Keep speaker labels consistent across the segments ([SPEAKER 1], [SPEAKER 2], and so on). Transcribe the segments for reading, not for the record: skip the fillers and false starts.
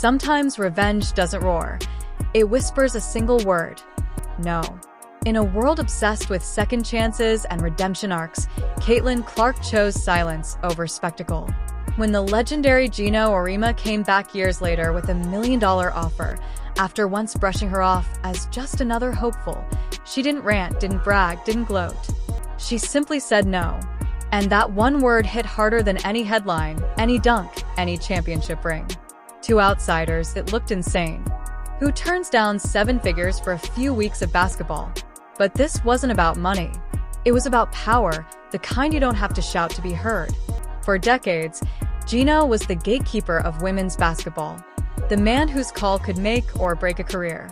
[SPEAKER 1] Sometimes revenge doesn't roar. It whispers a single word: no. In a world obsessed with second chances and redemption arcs, Caitlin Clark chose silence over spectacle. When the legendary Geno Auriemma came back years later with $1 million offer, after once brushing her off as just another hopeful, she didn't rant, didn't brag, didn't gloat. She simply said no. And that one word hit harder than any headline, any dunk, any championship ring. To outsiders, it looked insane. Who turns down 7 figures for a few weeks of basketball? But this wasn't about money. It was about power, the kind you don't have to shout to be heard. For decades, Geno was the gatekeeper of women's basketball, the man whose call could make or break a career.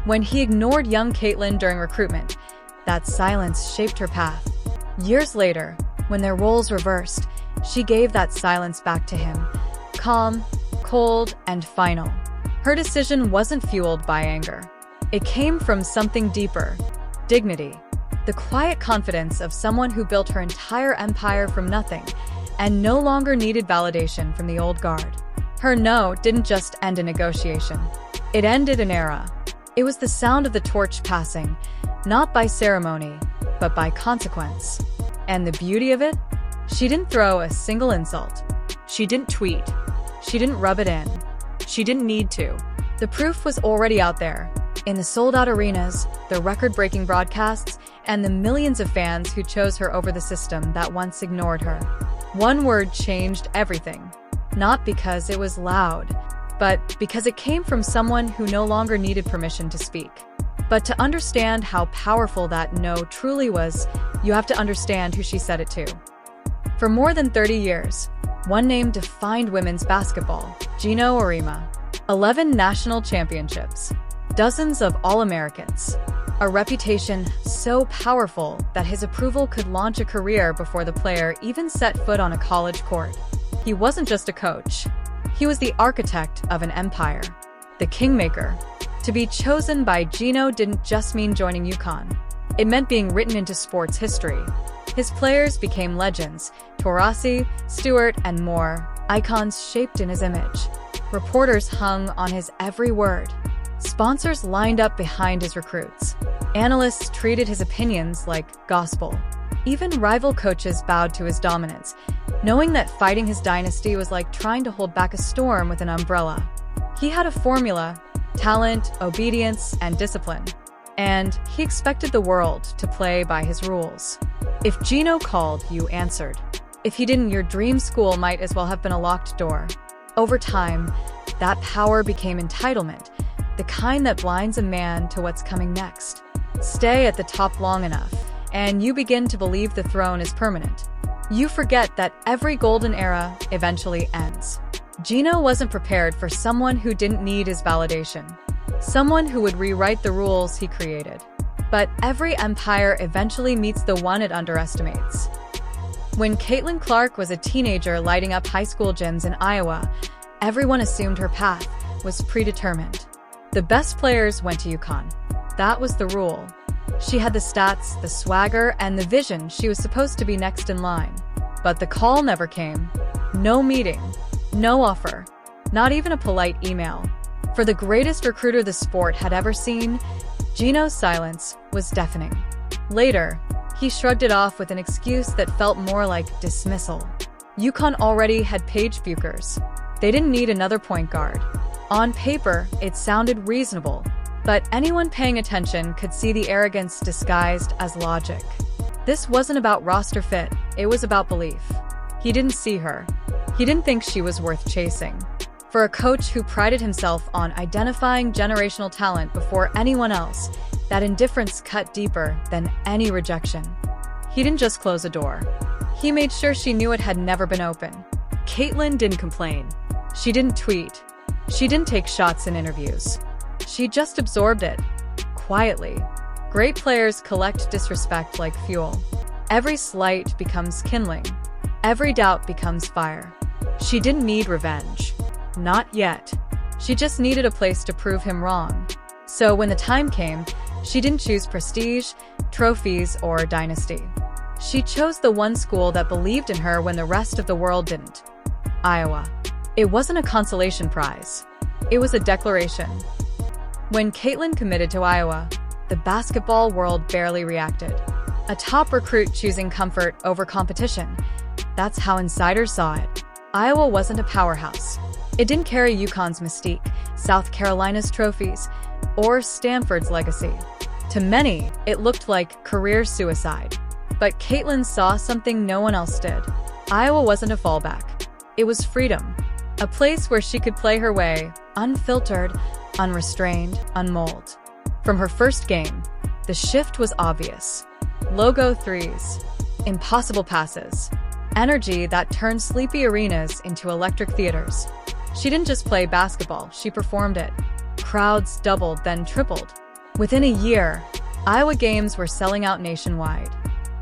[SPEAKER 1] When he ignored young Caitlin during recruitment, that silence shaped her path. Years later, when their roles reversed, she gave that silence back to him, calm, cold, and final. Her decision wasn't fueled by anger. It came from something deeper: dignity. The quiet confidence of someone who built her entire empire from nothing and no longer needed validation from the old guard. Her no didn't just end a negotiation. It ended an era. It was the sound of the torch passing, not by ceremony, but by consequence. And the beauty of it? She didn't throw a single insult. She didn't tweet. She didn't rub it in. She didn't need to. The proof was already out there, in the sold-out arenas, the record-breaking broadcasts, and the millions of fans who chose her over the system that once ignored her. One word changed everything. Not because it was loud, but because it came from someone who no longer needed permission to speak. But to understand how powerful that no truly was, you have to understand who she said it to. For more than 30 years, one name defined women's basketball: Geno Auriemma. 11 national championships, dozens of All-Americans, a reputation so powerful that his approval could launch a career before the player even set foot on a college court. He wasn't just a coach. He was the architect of an empire, the kingmaker. To be chosen by Geno didn't just mean joining UConn. It meant being written into sports history. His players became legends: Taurasi, Stewart, and more, icons shaped in his image. Reporters hung on his every word. Sponsors lined up behind his recruits. Analysts treated his opinions like gospel. Even rival coaches bowed to his dominance, knowing that fighting his dynasty was like trying to hold back a storm with an umbrella. He had a formula: talent, obedience, and discipline. And he expected the world to play by his rules. If Geno called, you answered. If he didn't, your dream school might as well have been a locked door. Over time, that power became entitlement, the kind that blinds a man to what's coming next. Stay at the top long enough, and you begin to believe the throne is permanent. You forget that every golden era eventually ends. Geno wasn't prepared for someone who didn't need his validation, someone who would rewrite the rules he created. But every empire eventually meets the one it underestimates. When Caitlin Clark was a teenager lighting up high school gyms in Iowa, everyone assumed her path was predetermined. The best players went to UConn. That was the rule. She had the stats, the swagger, and the vision. She was supposed to be next in line. But the call never came. No meeting. No offer. Not even a polite email. For the greatest recruiter the sport had ever seen, Geno's silence was deafening. Later, he shrugged it off with an excuse that felt more like dismissal. UConn already had Paige Buchers. They didn't need another point guard. On paper, it sounded reasonable, but anyone paying attention could see the arrogance disguised as logic. This wasn't about roster fit, it was about belief. He didn't see her. He didn't think she was worth chasing. For a coach who prided himself on identifying generational talent before anyone else, that indifference cut deeper than any rejection. He didn't just close a door. He made sure she knew it had never been open. Caitlin didn't complain. She didn't tweet. She didn't take shots in interviews. She just absorbed it, quietly. Great players collect disrespect like fuel. Every slight becomes kindling. Every doubt becomes fire. She didn't need revenge. Not yet. She just needed a place to prove him wrong. So when the time came, she didn't choose prestige, trophies, or dynasty. She chose the one school that believed in her when the rest of the world didn't. Iowa. It wasn't a consolation prize. It was a declaration. When Caitlin committed to Iowa, the basketball world barely reacted. A top recruit choosing comfort over competition. That's how insiders saw it. Iowa wasn't a powerhouse. It didn't carry UConn's mystique, South Carolina's trophies, or Stanford's legacy. To many, it looked like career suicide. But Caitlin saw something no one else did. Iowa wasn't a fallback. It was freedom. A place where she could play her way, unfiltered, unrestrained, unmolded. From her first game, the shift was obvious. Logo threes, impossible passes, energy that turned sleepy arenas into electric theaters. She didn't just play basketball, she performed it. Crowds doubled, then tripled. Within a year, Iowa games were selling out nationwide.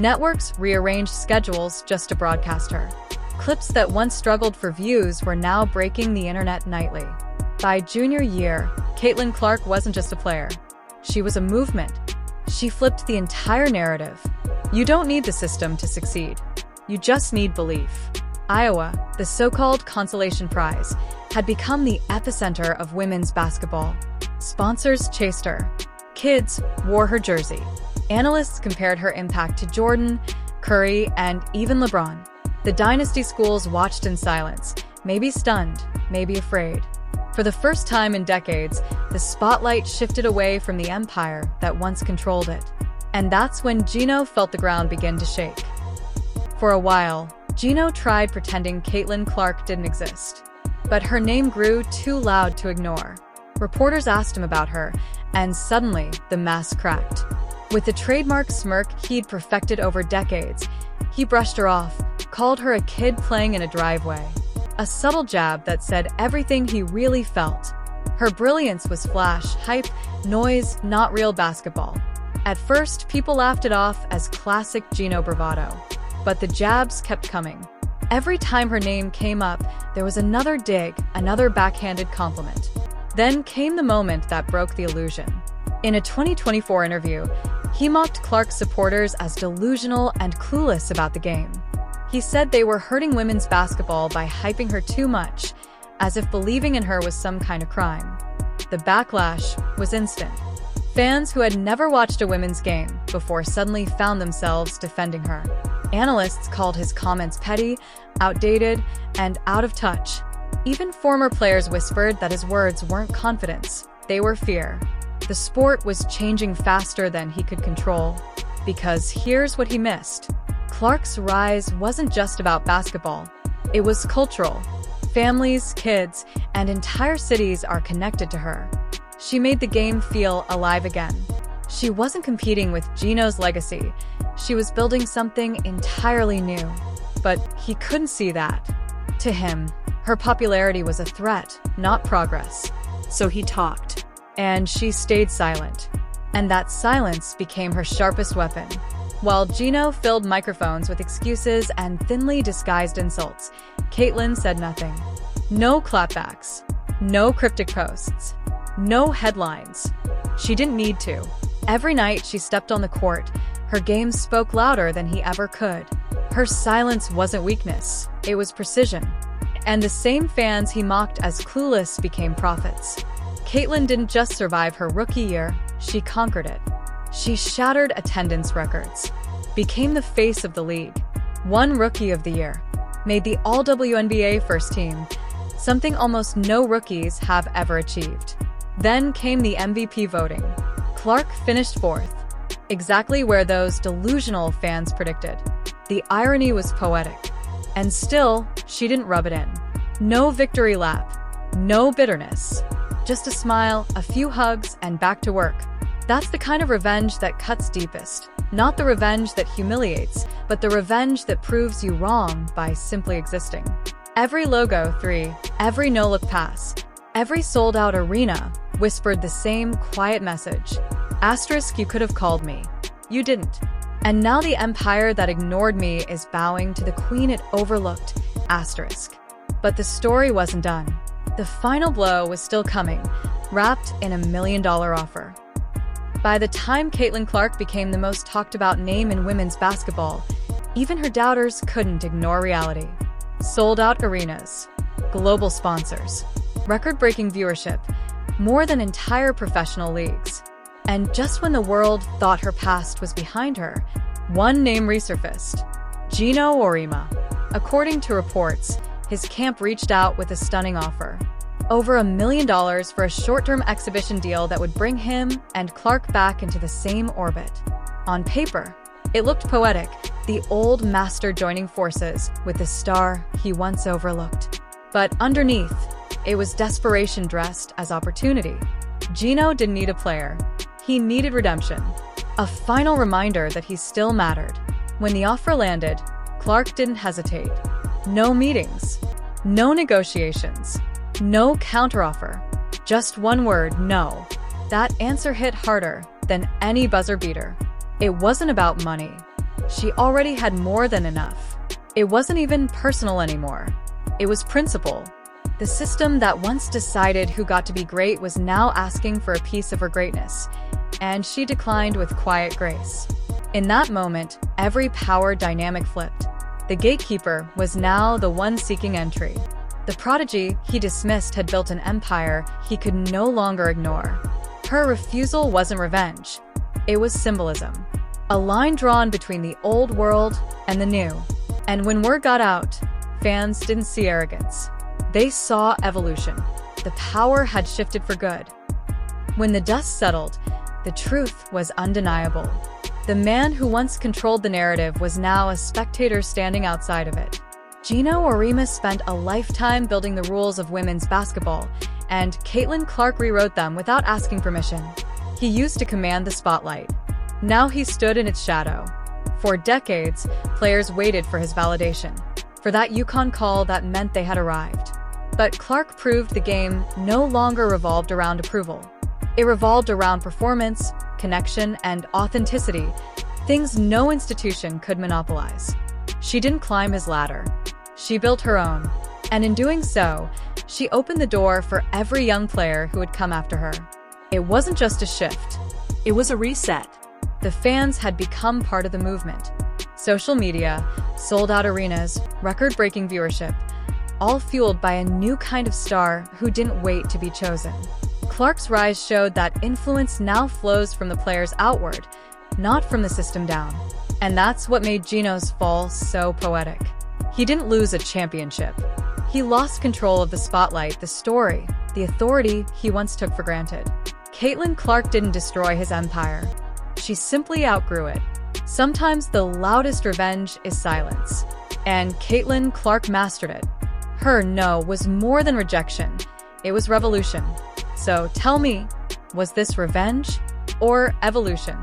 [SPEAKER 1] Networks rearranged schedules just to broadcast her. Clips that once struggled for views were now breaking the internet nightly. By junior year, Caitlin Clark wasn't just a player. She was a movement. She flipped the entire narrative. You don't need the system to succeed. You just need belief. Iowa, the so-called consolation prize, had become the epicenter of women's basketball. Sponsors chased her. Kids wore her jersey. Analysts compared her impact to Jordan, Curry, and even LeBron. The dynasty schools watched in silence, maybe stunned, maybe afraid. For the first time in decades, the spotlight shifted away from the empire that once controlled it. And that's when Geno felt the ground begin to shake. For a while, Geno tried pretending Caitlin Clark didn't exist. But her name grew too loud to ignore. Reporters asked him about her, and suddenly the mask cracked. With the trademark smirk he'd perfected over decades, he brushed her off, called her a kid playing in a driveway. A subtle jab that said everything he really felt. Her brilliance was flash, hype, noise, not real basketball. At first, people laughed it off as classic Geno bravado. But the jabs kept coming. Every time her name came up, there was another dig, another backhanded compliment. Then came the moment that broke the illusion. In a 2024 interview, he mocked Clark's supporters as delusional and clueless about the game. He said they were hurting women's basketball by hyping her too much, as if believing in her was some kind of crime. The backlash was instant. Fans who had never watched a women's game before suddenly found themselves defending her. Analysts called his comments petty, outdated, and out of touch. Even former players whispered that his words weren't confidence, they were fear. The sport was changing faster than he could control. Because here's what he missed. Clark's rise wasn't just about basketball. It was cultural. Families, kids, and entire cities are connected to her. She made the game feel alive again. She wasn't competing with Geno's legacy. She was building something entirely new. But he couldn't see that. To him, her popularity was a threat, not progress. So he talked. And she stayed silent. And that silence became her sharpest weapon. While Geno filled microphones with excuses and thinly disguised insults, Caitlin said nothing. No clapbacks. No cryptic posts. No headlines. She didn't need to. Every night she stepped on the court, her game spoke louder than he ever could. Her silence wasn't weakness, it was precision. And the same fans he mocked as clueless became prophets. Caitlin didn't just survive her rookie year, she conquered it. She shattered attendance records, became the face of the league, won Rookie of the Year, made the All-WNBA first team, something almost no rookies have ever achieved. Then came the MVP voting. Clark finished fourth, exactly where those delusional fans predicted. The irony was poetic. And still, she didn't rub it in. No victory lap, no bitterness. Just a smile, a few hugs, and back to work. That's the kind of revenge that cuts deepest. Not the revenge that humiliates, but the revenge that proves you wrong by simply existing. Every logo three, every no-look pass, every sold-out arena whispered the same quiet message. Asterisk, you could have called me. You didn't. And now the empire that ignored me is bowing to the queen it overlooked. Asterisk. But the story wasn't done. The final blow was still coming, wrapped in $1 million offer. By the time Caitlin Clark became the most talked about name in women's basketball, even her doubters couldn't ignore reality. Sold-out arenas, global sponsors, record-breaking viewership, more than entire professional leagues. And just when the world thought her past was behind her, one name resurfaced: Geno Auriemma. According to reports, his camp reached out with a stunning offer. Over $1 million for a short-term exhibition deal that would bring him and Clark back into the same orbit. On paper, it looked poetic, the old master joining forces with the star he once overlooked. But underneath, it was desperation dressed as opportunity. Geno didn't need a player. He needed redemption. A final reminder that he still mattered. When the offer landed, Clark didn't hesitate. No meetings. No negotiations. No counteroffer. Just one word: no. That answer hit harder than any buzzer beater. It wasn't about money. She already had more than enough. It wasn't even personal anymore. It was principle. The system that once decided who got to be great was now asking for a piece of her greatness, and she declined with quiet grace. In that moment, every power dynamic flipped. The gatekeeper was now the one seeking entry. The prodigy he dismissed had built an empire he could no longer ignore. Her refusal wasn't revenge. It was symbolism. A line drawn between the old world and the new. And when word got out, fans didn't see arrogance. They saw evolution. The power had shifted for good. When the dust settled, the truth was undeniable. The man who once controlled the narrative was now a spectator standing outside of it. Geno Auriemma spent a lifetime building the rules of women's basketball, and Caitlin Clark rewrote them without asking permission. He used to command the spotlight. Now he stood in its shadow. For decades, players waited for his validation, for that UConn call that meant they had arrived. But Clark proved the game no longer revolved around approval. It revolved around performance, connection, and authenticity, things no institution could monopolize. She didn't climb his ladder. She built her own. And in doing so, she opened the door for every young player who would come after her. It wasn't just a shift. It was a reset. The fans had become part of the movement. Social media, sold-out arenas, record-breaking viewership, all fueled by a new kind of star who didn't wait to be chosen. Clark's rise showed that influence now flows from the players outward, not from the system down. And that's what made Geno's fall so poetic. He didn't lose a championship. He lost control of the spotlight, the story, the authority he once took for granted. Caitlin Clark didn't destroy his empire. She simply outgrew it. Sometimes the loudest revenge is silence. And Caitlin Clark mastered it. Her no was more than rejection. It was revolution. So tell me, was this revenge or evolution?